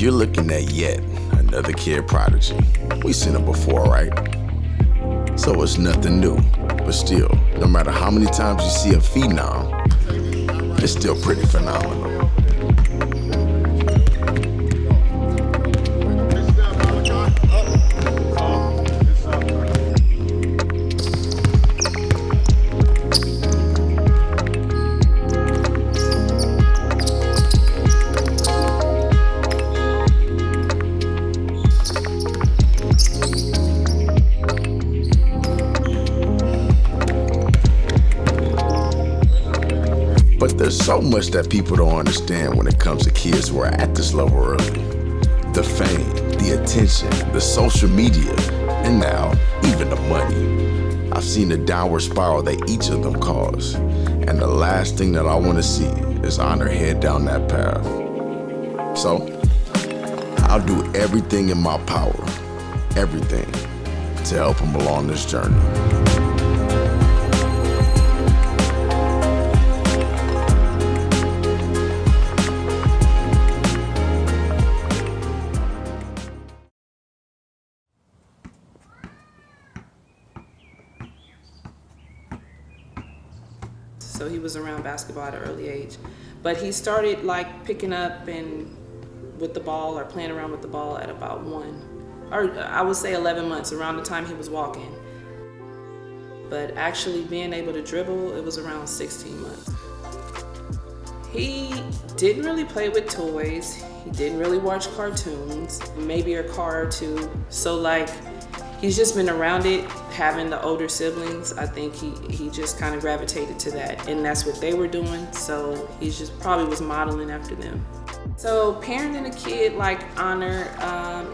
You're looking at yet another kid prodigy. We seen him before, right? So it's nothing new, but still, no matter how many times you see a phenom, it's still pretty phenomenal. But there's so much that people don't understand when it comes to kids who are at this level early. The fame, the attention, the social media, and now even the money. I've seen the downward spiral that each of them cause. And the last thing that I want to see is Honor head down that path. So, I'll do everything in my power, everything, to help him along this journey. So he was around basketball at an early age. But he started like picking up and with the ball or playing around with the ball at about 1, or I would say 11 months, around the time he was walking. But actually being able to dribble, it was around 16 months. He didn't really play with toys. He didn't really watch cartoons, maybe a car or two. So like, he's just been around it, having the older siblings. I think he just kind of gravitated to that, and that's what they were doing, so he just probably was modeling after them. So parenting a kid like Honor,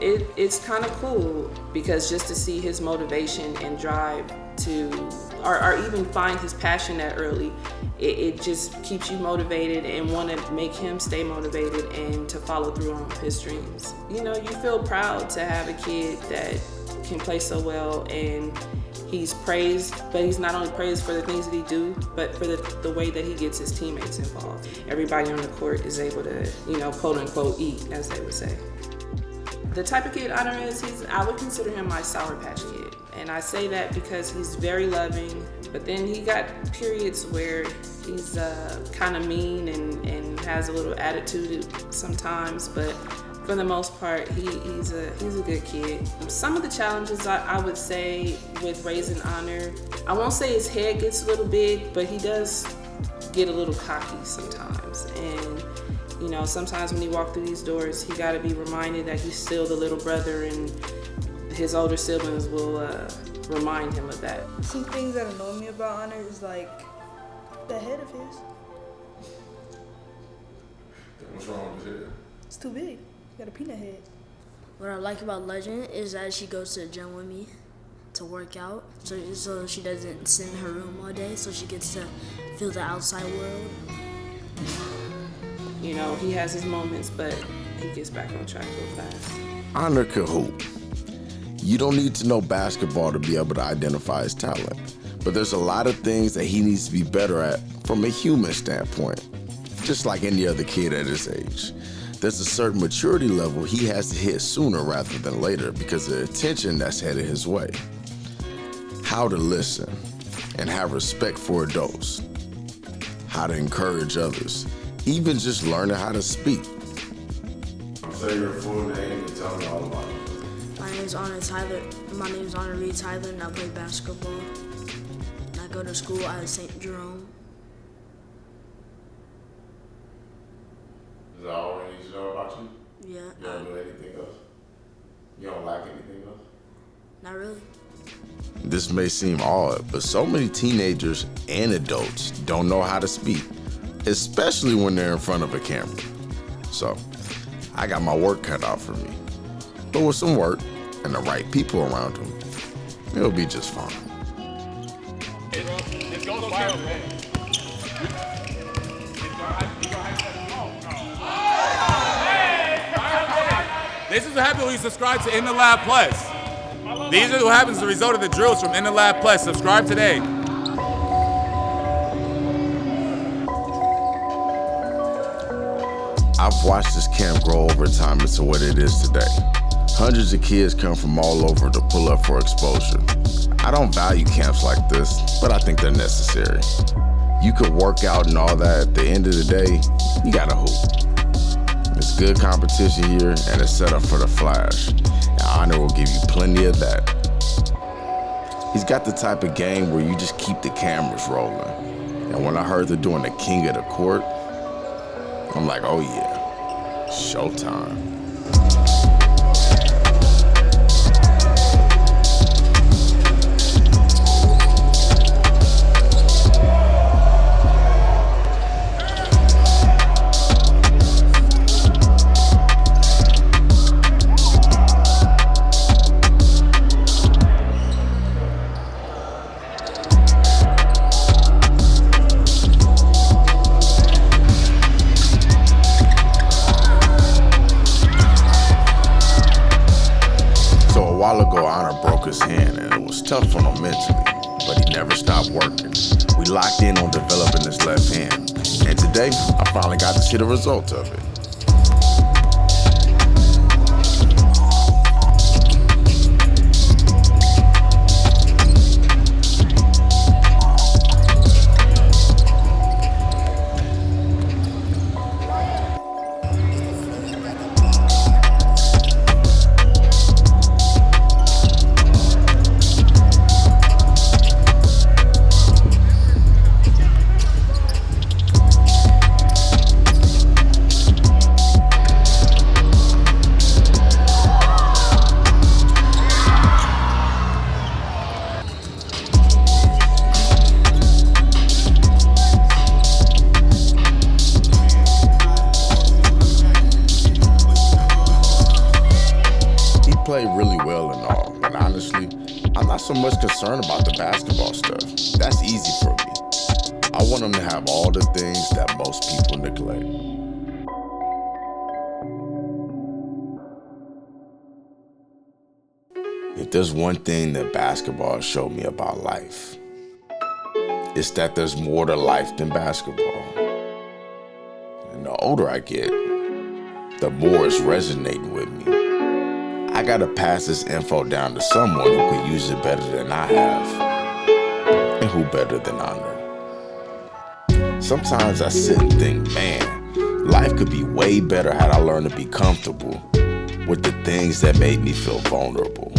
it's kind of cool, because just to see his motivation and drive to, or even find his passion that early, it just keeps you motivated and want to make him stay motivated and to follow through on his dreams. You know, you feel proud to have a kid that can play so well, and he's praised, but he's not only praised for the things that he do, but for the way that he gets his teammates involved. Everybody on the court is able to, you know, quote unquote eat, as they would say. The type of kid Honor is, I would consider him my Sour Patch Kid. And I say that because he's very loving, but then he got periods where he's kind of mean and has a little attitude sometimes, but for the most part, he's a good kid. Some of the challenges I would say with raising Honor, I won't say his head gets a little big, but he does get a little cocky sometimes. And you know, sometimes when he walks through these doors, he got to be reminded that he's still the little brother, and his older siblings will remind him of that. Some things that annoy me about Honor is like the head of his. What's wrong with his head? It's too big. Got a peanut head. What I like about Legend is that she goes to the gym with me to work out, so she doesn't sit in her room all day, so she gets to feel the outside world. You know, he has his moments, but he gets back on track real fast. Honor could hoop. You don't need to know basketball to be able to identify his talent, but there's a lot of things that he needs to be better at from a human standpoint, just like any other kid at his age. There's a certain maturity level he has to hit sooner rather than later because of the attention that's headed his way. How to listen and have respect for adults. How to encourage others. Even just learning how to speak. Say your full name and tell me all about it. My name is Honor Tyler. My name is Honor Reed Tyler, and I play basketball. And I go to school at St. Jerome. Is that all we need to know about you? Yeah. You don't do anything else? You don't like anything else? Not really. This may seem odd, but so many teenagers and adults don't know how to speak, especially when they're in front of a camera. So, I got my work cut out for me. But with some work and the right people around him, it'll be just fine. It's going viral, man. This is what happens when you subscribe to In the Lab Plus. These are what happens as a result of the drills from In the Lab Plus. Subscribe today. I've watched this camp grow over time into what it is today. Hundreds of kids come from all over to pull up for exposure. I don't value camps like this, but I think they're necessary. You could work out and all that. At the end of the day, you gotta hoop. It's good competition here, and it's set up for the flash. And Honor will give you plenty of that. He's got the type of game where you just keep the cameras rolling. And when I heard they're doing the King of the Court, I'm like, oh yeah, showtime. A while ago, Honor broke his hand, and it was tough on him mentally, but he never stopped working. We locked in on developing his left hand, and today, I finally got to see the result of it. Played really well and all, but honestly, I'm not so much concerned about the basketball stuff. That's easy for me. I want him to have all the things that most people neglect. If there's one thing that basketball showed me about life, it's that there's more to life than basketball. And the older I get, the more it's resonating with me. I gotta pass this info down to someone who could use it better than I have. And who better than Honor? Sometimes I sit and think, man, life could be way better had I learned to be comfortable with the things that made me feel vulnerable.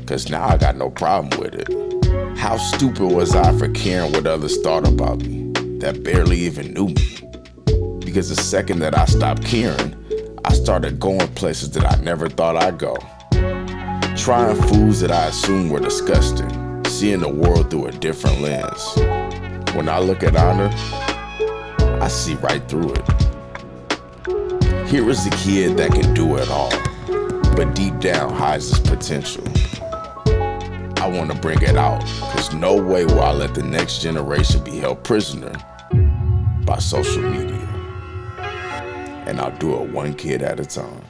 Cause now I got no problem with it. How stupid was I for caring what others thought about me that barely even knew me? Because the second that I stopped caring, I started going places that I never thought I'd go. Trying foods that I assumed were disgusting, seeing the world through a different lens. When I look at Honor, I see right through it. Here is the kid that can do it all, but deep down hides his potential. I want to bring it out, cause no way will I let the next generation be held prisoner by social media. And I'll do it one kid at a time.